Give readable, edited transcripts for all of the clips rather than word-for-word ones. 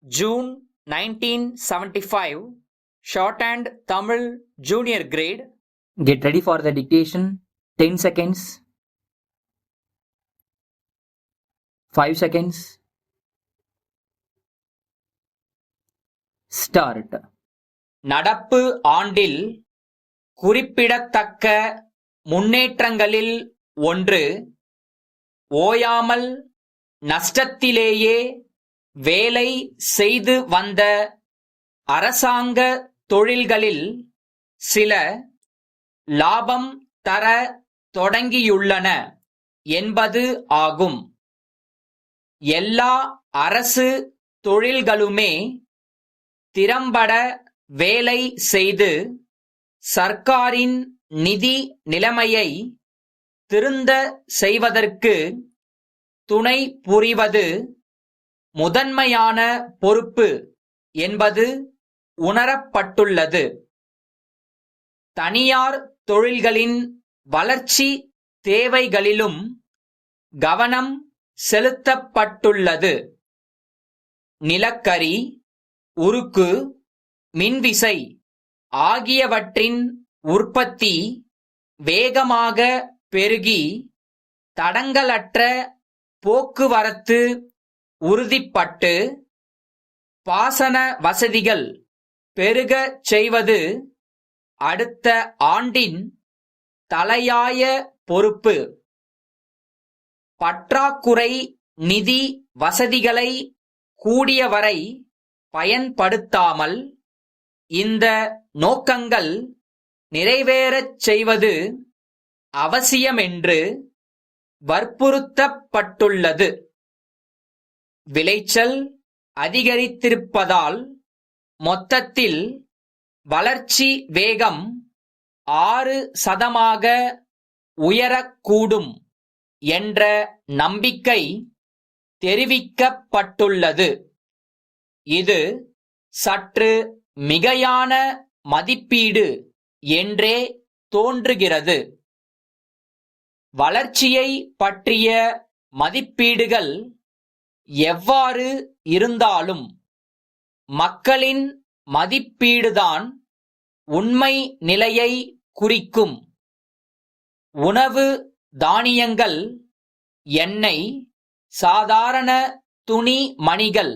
June 1975, Shorthand Tamil Junior Grade. Get ready for the dictation. 10 seconds. 5 seconds. Start. நடப்பு ஆண்டில் குறிப்பிடத்தக்க முன்னேற்றங்களில் ஒன்று, ஓயாமல் நஷ்டத்திலேயே வேலை செய்து வந்த அரசாங்க தொழில்களில் சில லாபம் தர தொடங்கியுள்ளன என்பது ஆகும். எல்லா அரசு தொழில்களுமே திறம்பட வேலை செய்து சர்க்காரின் நிதி நிலைமையை திருந்த செய்வதற்கு துணை புரிவது முதன்மையான பொறுப்பு என்பது உணரப்பட்டுள்ளது. தனியார் தொழில்களின் வளர்ச்சி தேவைகளிலும் கவனம் செலுத்தப்பட்டுள்ளது. நிலக்கரி, உருக்கு, மின்விசை ஆகியவற்றின் உற்பத்தி வேகமாக பெருகி தடங்கலற்ற போக்குவரத்து உறுதிப்பட்டு பாசன வசதிகள் பெருகச் செய்வது அடுத்த ஆண்டின் தலையாய பொறுப்பு. பற்றாக்குறை நிதி வசதிகளை கூடியவரை பயன்படுத்தாமல் இந்த நோக்கங்கள் நிறைவேறச் செய்வது அவசியமென்று வற்புறுத்தப்பட்டுள்ளது. விளைச்சல் அதிகரித்திருப்பதால் மொத்தத்தில் வளர்ச்சி வேகம் 6% உயரக்கூடும் என்ற நம்பிக்கை தெரிவிக்கப்பட்டுள்ளது. இது சற்று மிகையான மதிப்பீடு என்றே தோன்றுகிறது. வளர்ச்சியை பற்றிய மதிப்பீடுகள் எவ்வாறு இருந்தாலும் மக்களின் மதிப்பீடுதான் உண்மை நிலையை குறிக்கும். உணவு தானியங்கள், எண்ணெய், சாதாரண துணி மணிகள்,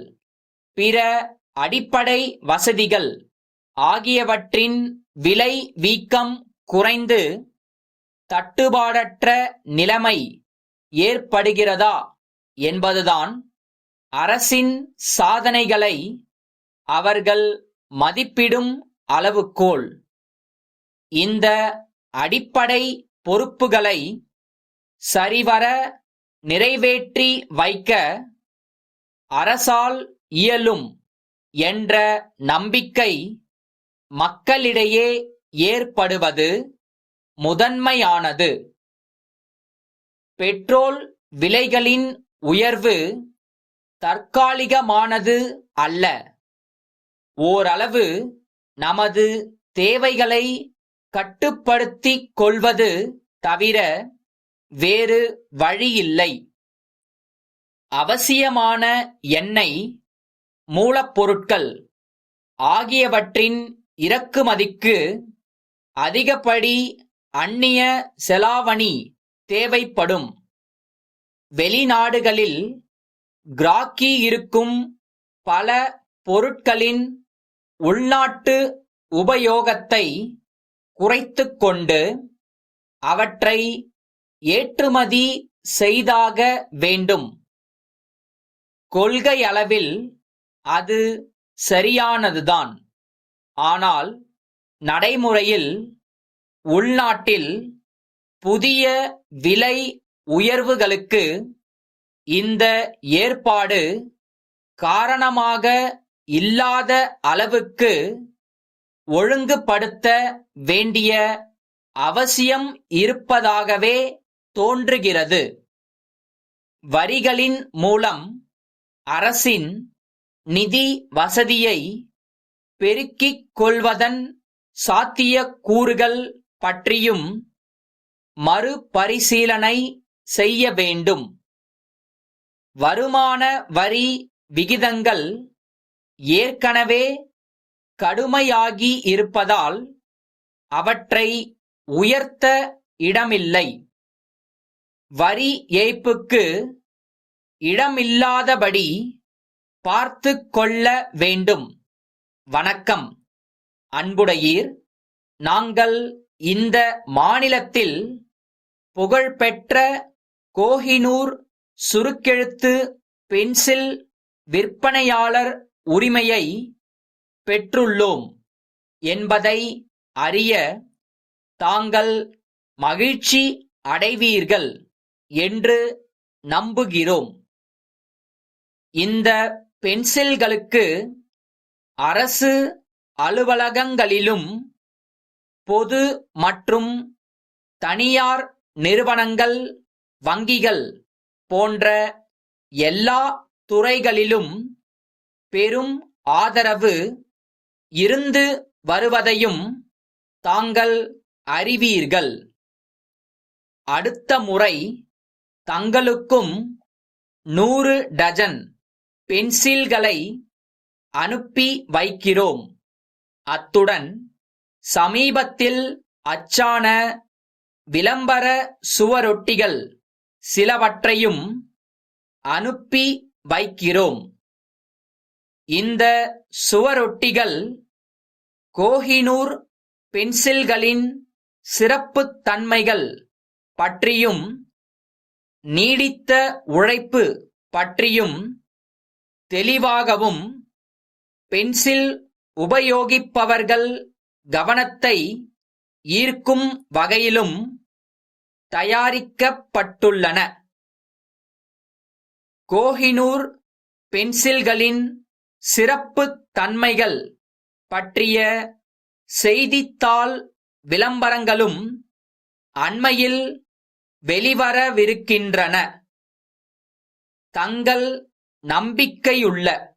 பிற அடிப்படை வசதிகள் ஆகியவற்றின் விலை வீக்கம் குறைந்து தட்டுப்பாடற்ற நிலைமை ஏற்படுகிறதா என்பதுதான் அரசின் சாதனைகளை அவர்கள் மதிப்பிடும் அளவுகோல். இந்த அடிப்படை பொறுப்புகளை சரிவர நிறைவேற்றி வைக்க அரசால் இயலும் என்ற நம்பிக்கை மக்களிடையே ஏற்படுவது முதன்மையானது. பெட்ரோல் விலைகளின் உயர்வு தற்காலிகமானது அல்ல. ஓரளவு நமது தேவைகளை கட்டுப்படுத்திக் கொள்வது தவிர வேறு வழியில்லை. அவசியமான எண்ணெய், மூலப்பொருட்கள் ஆகியவற்றின் இறக்குமதிக்கு அதிகப்படி அந்நிய செலாவணி தேவைப்படும். வெளிநாடுகளில் கிராக்கி இருக்கும் பல பொருட்களின் உள்நாட்டு உபயோகத்தை குறைத்துக்கொண்டு அவற்றை ஏற்றுமதி செய்தாக வேண்டும். கொள்கையளவில் அது சரியானதுதான். ஆனால் நடைமுறையில் உள்நாட்டில் புதிய விலை உயர்வுகளுக்கு இந்த ஏற்பாடு காரணமாக இல்லாத அளவுக்கு ஒழுங்குபடுத்த வேண்டிய அவசியம் இருப்பதாகவே தோன்றுகிறது. வரிகளின் மூலம் அரசின் நிதி வசதியை பெருக்கிக் கொள்வதன் சாத்தியக்கூறுகள் பற்றியும் மறுபரிசீலனை செய்ய வேண்டும். வருமான வரி விகிதங்கள் ஏற்கனவே கடுமையாகி இருப்பதால் அவற்றை உயர்த்த இடமில்லை. வரி ஏய்ப்புக்கு இடமில்லாதபடி பார்த்துக் கொள்ள வேண்டும். வணக்கம் அன்புடையீர், நாங்கள் இந்த மாநிலத்தில் புகழ்பெற்ற கோஹினூர் சுருக்கெழுத்து பென்சில் விற்பனையாளர் உரிமையை பெற்றுள்ளோம் என்பதை அறிய தாங்கள் மகிழ்ச்சி அடைவீர்கள் என்று நம்புகிறோம். இந்த பென்சில்களுக்கு அரசு அலுவலகங்களிலும் பொது மற்றும் தனியார் நிறுவனங்கள், வங்கிகள் போன்ற எல்லா துறைகளிலும் பெரும் ஆதரவு இருந்து வருவதையும் தாங்கள் அறிவீர்கள். அடுத்த முறை தங்களுக்கும் 100 டஜன் பென்சில்களை அனுப்பி வைக்கிறோம். அத்துடன் சமீபத்தில் அச்சான விளம்பர சுவரொட்டிகள் சிலவற்றையும் அனுப்பி வைக்கிறோம். இந்த சுவரொட்டிகள் கோஹினூர் பென்சில்களின் சிறப்புத் தன்மைகள் பற்றியும் நீடித்த உழைப்பு பற்றியும் தெளிவாகவும் பென்சில் உபயோகிப்பவர்கள் கவனத்தை ஈர்க்கும் வகையிலும் தயாரிக்கப்பட்டுள்ளன. கோஹினூர் பென்சில்களின் சிறப்புத் தன்மைகள் பற்றிய செய்தித்தாள் விளம்பரங்களும் அண்மையில் வெளிவரவிருக்கின்றன. தங்கள் நம்பிக்கையுள்ள